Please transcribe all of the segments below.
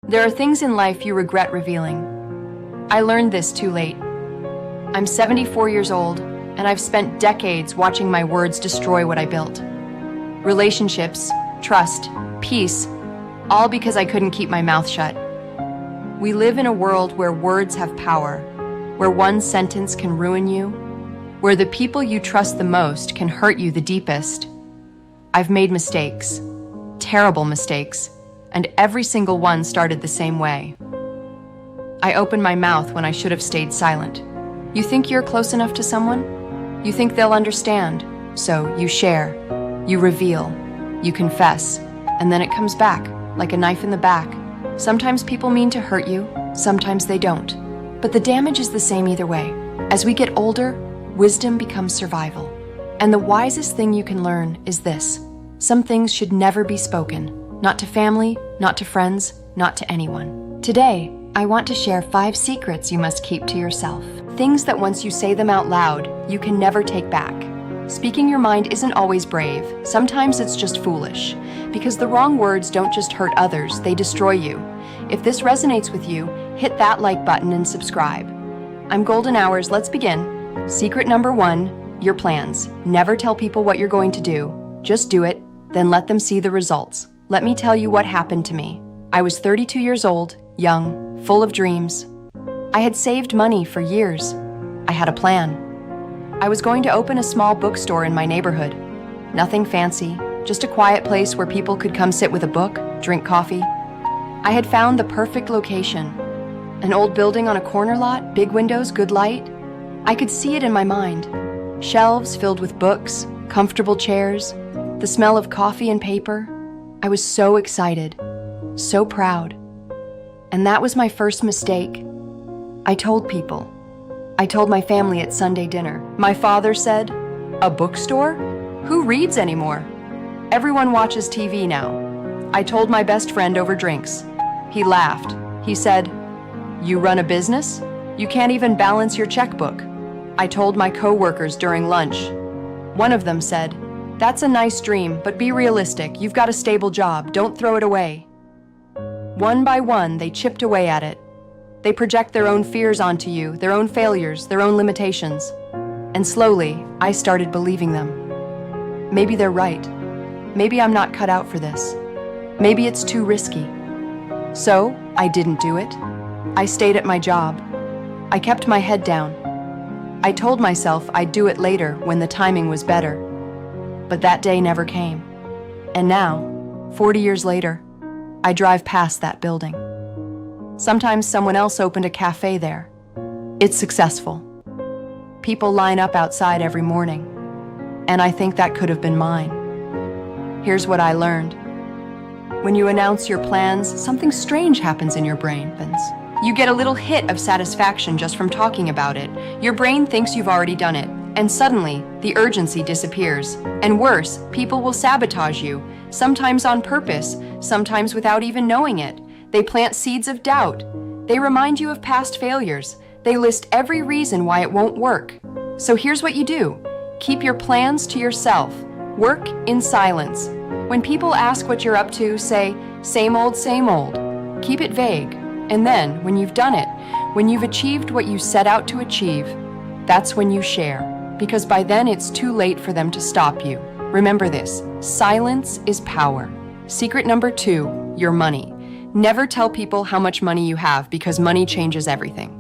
There are things in life you regret revealing. I learned this too late. I'm 74 years old, and I've spent decades watching my words destroy what I built. Relationships, trust, peace, all because I couldn't keep my mouth shut. We live in a world where words have power, where one sentence can ruin you, where the people you trust the most can hurt you the deepest. I've made mistakes, terrible mistakes, and every single one started the same way. I opened my mouth when I should have stayed silent. You think you're close enough to someone? You think they'll understand, so you share, you reveal, you confess, and then it comes back, like a knife in the back. Sometimes people mean to hurt you, sometimes they don't. But the damage is the same either way. As we get older, wisdom becomes survival. And the wisest thing you can learn is this: some things should never be spoken. Not to family, not to friends, not to anyone. Today, I want to share 5 secrets you must keep to yourself. Things that once you say them out loud, you can never take back. Speaking your mind isn't always brave. Sometimes it's just foolish. Because the wrong words don't just hurt others, they destroy you. If this resonates with you, hit that like button and subscribe. I'm Golden Hours, let's begin. Secret number 1, your plans. Never tell people what you're going to do. Just do it, then let them see the results. Let me tell you what happened to me. I was 32 years old, young, full of dreams. I had saved money for years. I had a plan. I was going to open a small bookstore in my neighborhood. Nothing fancy, just a quiet place where people could come sit with a book, drink coffee. I had found the perfect location. An old building on a corner lot, big windows, good light. I could see it in my mind. Shelves filled with books, comfortable chairs, the smell of coffee and paper. I was so excited, so proud. And that was my first mistake. I told people. I told my family at Sunday dinner. My father said, "A bookstore? Who reads anymore? Everyone watches TV now." I told my best friend over drinks. He laughed. He said, "You run a business? You can't even balance your checkbook." I told my coworkers during lunch. One of them said, "That's a nice dream, but be realistic. You've got a stable job. Don't throw it away." One by one, they chipped away at it. They project their own fears onto you, their own failures, their own limitations. And slowly, I started believing them. Maybe they're right. Maybe I'm not cut out for this. Maybe it's too risky. So, I didn't do it. I stayed at my job. I kept my head down. I told myself I'd do it later when the timing was better. But that day never came. And now, 40 years later, I drive past that building. Sometimes someone else opened a cafe there. It's successful. People line up outside every morning. And I think that could have been mine. Here's what I learned. When you announce your plans, something strange happens in your brain. You get a little hit of satisfaction just from talking about it. Your brain thinks you've already done it. And suddenly, the urgency disappears. And worse, people will sabotage you, sometimes on purpose, sometimes without even knowing it. They plant seeds of doubt. They remind you of past failures. They list every reason why it won't work. So here's what you do. Keep your plans to yourself. Work in silence. When people ask what you're up to, say, same old, same old. Keep it vague. And then, when you've done it, when you've achieved what you set out to achieve, that's when you share. Because by then it's too late for them to stop you. Remember this, silence is power. Secret number 2, your money. Never tell people how much money you have because money changes everything.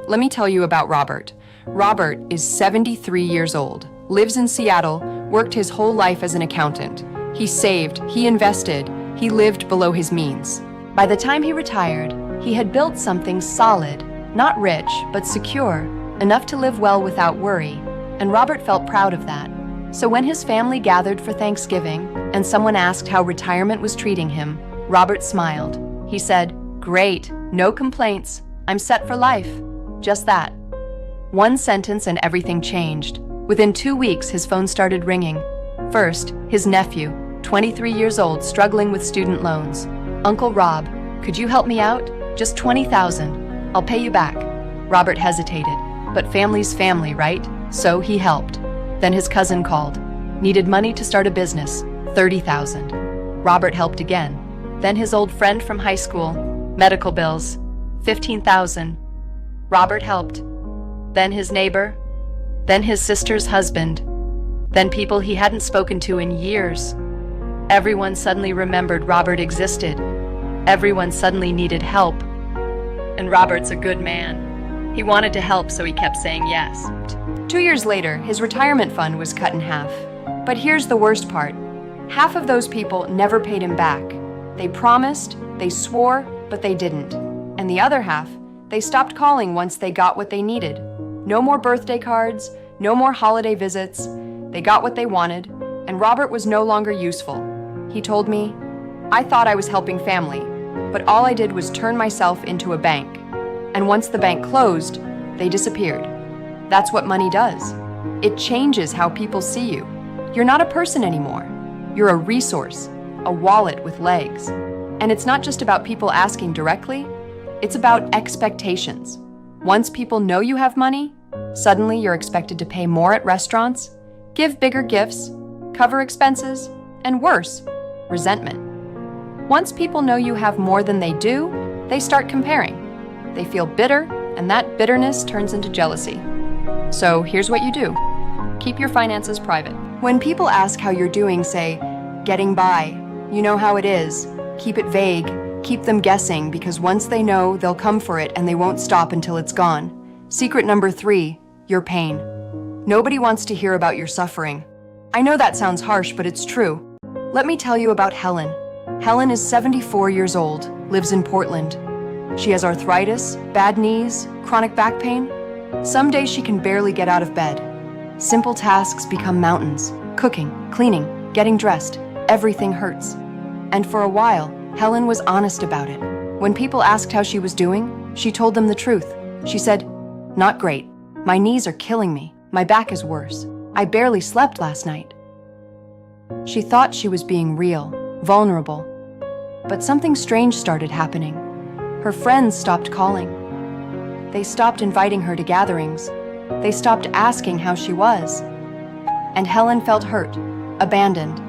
Let me tell you about Robert. Robert is 73 years old, lives in Seattle, worked his whole life as an accountant. He saved, he invested, he lived below his means. By the time he retired, he had built something solid, not rich, but secure, enough to live well without worry. And Robert felt proud of that. So when his family gathered for Thanksgiving and someone asked how retirement was treating him, Robert smiled. He said, "Great, no complaints. I'm set for life." Just that. One sentence and everything changed. Within 2 weeks, his phone started ringing. First, his nephew, 23 years old, struggling with student loans. "Uncle Rob, could you help me out? Just $20,000. I'll pay you back." Robert hesitated, but family's family, right? So he helped. Then his cousin called. Needed money to start a business, $30,000. Robert helped again. Then his old friend from high school, Medical bills, $15,000. Robert helped. Then his neighbor, then his sister's husband, then people he hadn't spoken to in years. Everyone suddenly remembered Robert existed. Everyone suddenly needed help. And Robert's a good man. He wanted to help, so he kept saying yes. 2 years later, his retirement fund was cut in half. But here's the worst part. Half of those people never paid him back. They promised, they swore, but they didn't. And the other half, they stopped calling once they got what they needed. No more birthday cards, no more holiday visits. They got what they wanted, and Robert was no longer useful. He told me, "I thought I was helping family, but all I did was turn myself into a bank. And once the bank closed, they disappeared." That's what money does. It changes how people see you. You're not a person anymore. You're a resource, a wallet with legs. And it's not just about people asking directly, it's about expectations. Once people know you have money, suddenly you're expected to pay more at restaurants, give bigger gifts, cover expenses, and worse, resentment. Once people know you have more than they do, they start comparing. They feel bitter, and that bitterness turns into jealousy. So here's what you do. Keep your finances private. When people ask how you're doing, say, "Getting by, you know how it is." Keep it vague. Keep them guessing, because once they know, they'll come for it and they won't stop until it's gone. Secret number 3, your pain. Nobody wants to hear about your suffering. I know that sounds harsh, but it's true. Let me tell you about Helen. Helen is 74 years old, lives in Portland. She has arthritis, bad knees, chronic back pain. Some days she can barely get out of bed. Simple tasks become mountains. Cooking, cleaning, getting dressed, everything hurts. And for a while, Helen was honest about it. When people asked how she was doing, she told them the truth. She said, "Not great. My knees are killing me. My back is worse. I barely slept last night." She thought she was being real, vulnerable. But something strange started happening. Her friends stopped calling. They stopped inviting her to gatherings. They stopped asking how she was. And Helen felt hurt, abandoned.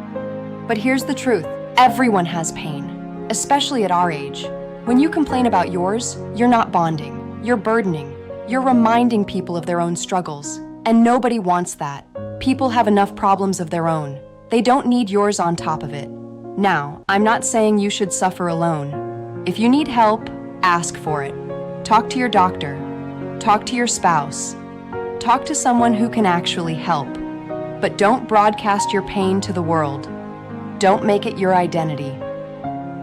But here's the truth. Everyone has pain, especially at our age. When you complain about yours, you're not bonding. You're burdening. You're reminding people of their own struggles. And nobody wants that. People have enough problems of their own. They don't need yours on top of it. Now, I'm not saying you should suffer alone. If you need help, ask for it. Talk to your doctor. Talk to your spouse. Talk to someone who can actually help. But don't broadcast your pain to the world. Don't make it your identity.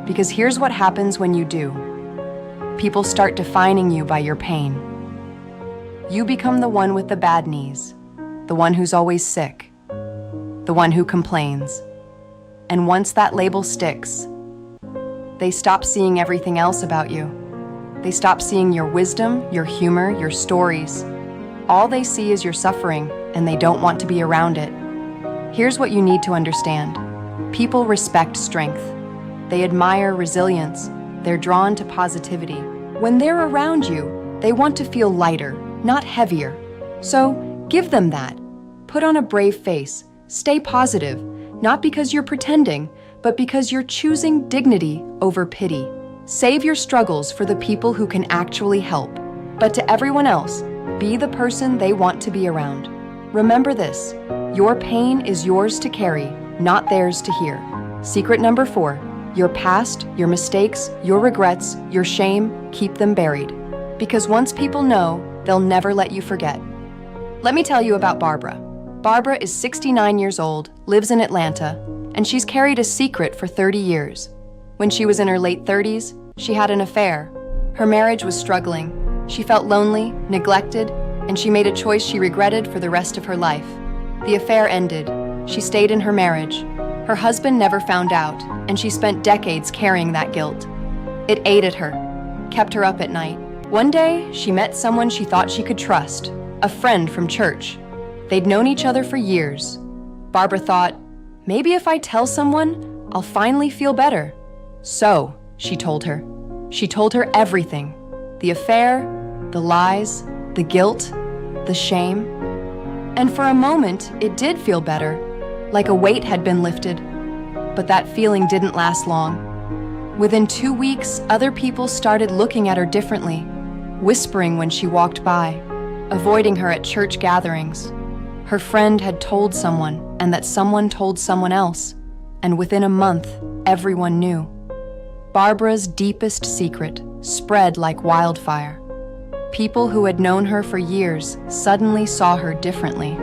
Because here's what happens when you do. People start defining you by your pain. You become the one with the bad knees, the one who's always sick, the one who complains. And once that label sticks, they stop seeing everything else about you. They stop seeing your wisdom, your humor, your stories. All they see is your suffering, and they don't want to be around it. Here's what you need to understand. People respect strength. They admire resilience. They're drawn to positivity. When they're around you, they want to feel lighter, not heavier. So give them that. Put on a brave face. Stay positive, not because you're pretending, but because you're choosing dignity over pity. Save your struggles for the people who can actually help. But to everyone else, be the person they want to be around. Remember this, your pain is yours to carry, not theirs to hear. Secret number 4, your past, your mistakes, your regrets, your shame, keep them buried. Because once people know, they'll never let you forget. Let me tell you about Barbara. Barbara is 69 years old, lives in Atlanta, and she's carried a secret for 30 years. When she was in her late 30s, she had an affair. Her marriage was struggling. She felt lonely, neglected, and she made a choice she regretted for the rest of her life. The affair ended. She stayed in her marriage. Her husband never found out, and she spent decades carrying that guilt. It ate at her, kept her up at night. One day, she met someone she thought she could trust, a friend from church. They'd known each other for years. Barbara thought, maybe if I tell someone, I'll finally feel better. So, she told her. She told her everything. The affair, the lies, the guilt, the shame. And for a moment, it did feel better, like a weight had been lifted. But that feeling didn't last long. Within 2 weeks, other people started looking at her differently, whispering when she walked by, avoiding her at church gatherings. Her friend had told someone, and that someone told someone else, and within a month, everyone knew. Barbara's deepest secret spread like wildfire. People who had known her for years suddenly saw her differently.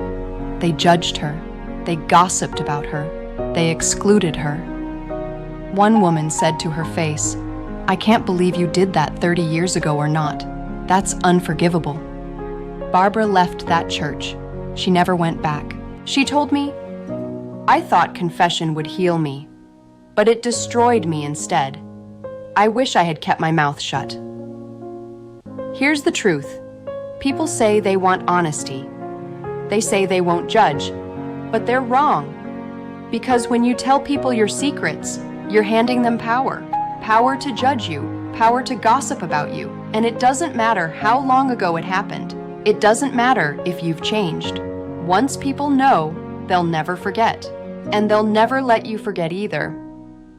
They judged her. They gossiped about her. They excluded her. One woman said to her face, "I can't believe you did that 30 years ago or not. That's unforgivable." Barbara left that church. She never went back. She told me, "I thought confession would heal me, but it destroyed me instead. I wish I had kept my mouth shut." Here's the truth. People say they want honesty. They say they won't judge, but they're wrong. Because when you tell people your secrets, you're handing them power. Power to judge you, power to gossip about you. And it doesn't matter how long ago it happened. It doesn't matter if you've changed. Once people know, they'll never forget. And they'll never let you forget either.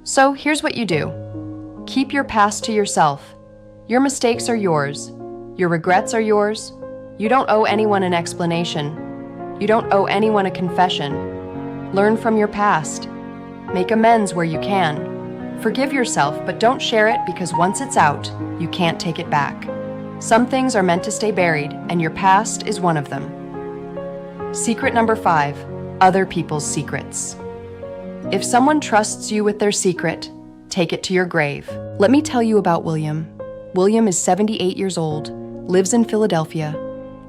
So here's what you do. Keep your past to yourself. Your mistakes are yours. Your regrets are yours. You don't owe anyone an explanation. You don't owe anyone a confession. Learn from your past. Make amends where you can. Forgive yourself, but don't share it because once it's out, you can't take it back. Some things are meant to stay buried, and your past is one of them. Secret number 5, other people's secrets. If someone trusts you with their secret, take it to your grave. Let me tell you about William. William is 78 years old, lives in Philadelphia,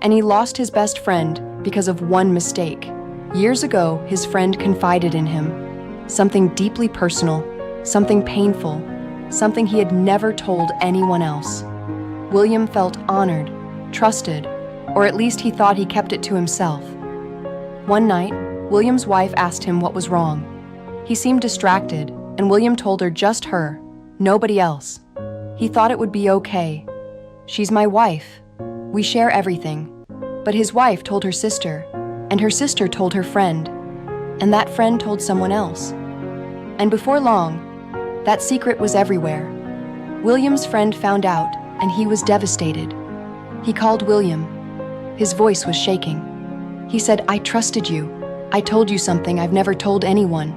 and he lost his best friend because of one mistake. Years ago, his friend confided in him. Something deeply personal, something painful, something he had never told anyone else. William felt honored, trusted, or at least he thought he kept it to himself. One night, William's wife asked him what was wrong. He seemed distracted, and William told her just her, nobody else. He thought it would be okay. "She's my wife. We share everything." But his wife told her sister, and her sister told her friend, and that friend told someone else. And before long, that secret was everywhere. William's friend found out, and he was devastated. He called William. His voice was shaking. He said, "I trusted you. I told you something I've never told anyone.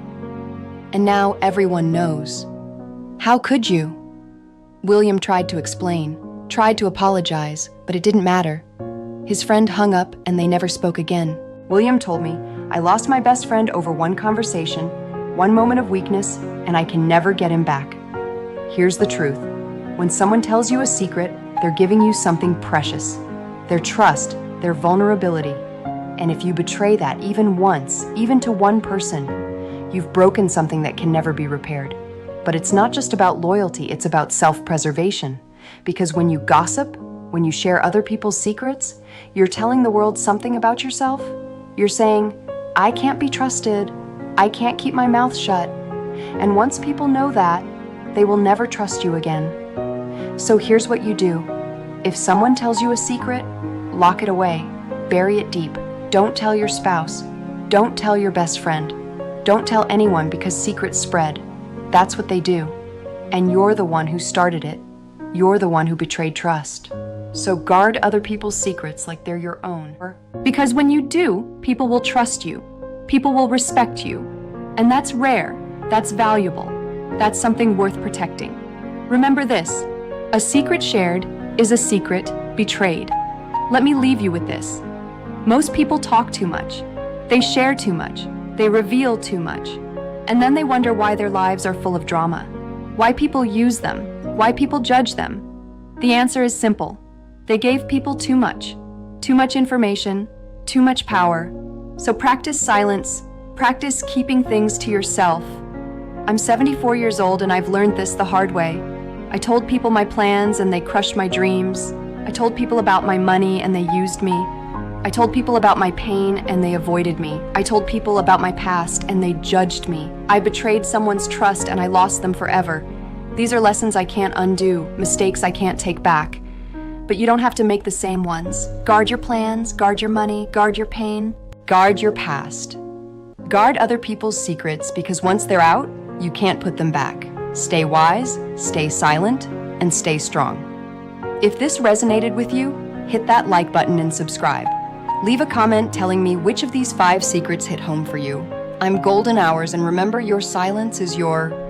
And now everyone knows. How could you?" William tried to explain, tried to apologize, but it didn't matter. His friend hung up, and they never spoke again. William told me, "I lost my best friend over one conversation, one moment of weakness, and I can never get him back." Here's the truth. When someone tells you a secret, they're giving you something precious. Their trust, their vulnerability. And if you betray that even once, even to one person, you've broken something that can never be repaired. But it's not just about loyalty, it's about self-preservation. Because when you gossip, when you share other people's secrets, you're telling the world something about yourself. You're saying, "I can't be trusted. I can't keep my mouth shut." And once people know that, they will never trust you again. So here's what you do. If someone tells you a secret, lock it away. Bury it deep. Don't tell your spouse. Don't tell your best friend. Don't tell anyone because secrets spread. That's what they do. And you're the one who started it. You're the one who betrayed trust. So guard other people's secrets like they're your own. Because when you do, people will trust you. People will respect you. And that's rare. That's valuable. That's something worth protecting. Remember this. A secret shared is a secret betrayed. Let me leave you with this. Most people talk too much. They share too much. They reveal too much. And then they wonder why their lives are full of drama. Why people use them. Why people judge them. The answer is simple. They gave people too much. Too much information. Too much power. So practice silence. Practice keeping things to yourself. I'm 74 years old and I've learned this the hard way. I told people my plans and they crushed my dreams. I told people about my money and they used me. I told people about my pain and they avoided me. I told people about my past and they judged me. I betrayed someone's trust and I lost them forever. These are lessons I can't undo, mistakes I can't take back. But you don't have to make the same ones. Guard your plans, guard your money, guard your pain, guard your past. Guard other people's secrets because once they're out, you can't put them back. Stay wise, stay silent, and stay strong. If this resonated with you, hit that like button and subscribe. Leave a comment telling me which of these 5 secrets hit home for you. I'm Golden Hours, and remember, your silence is your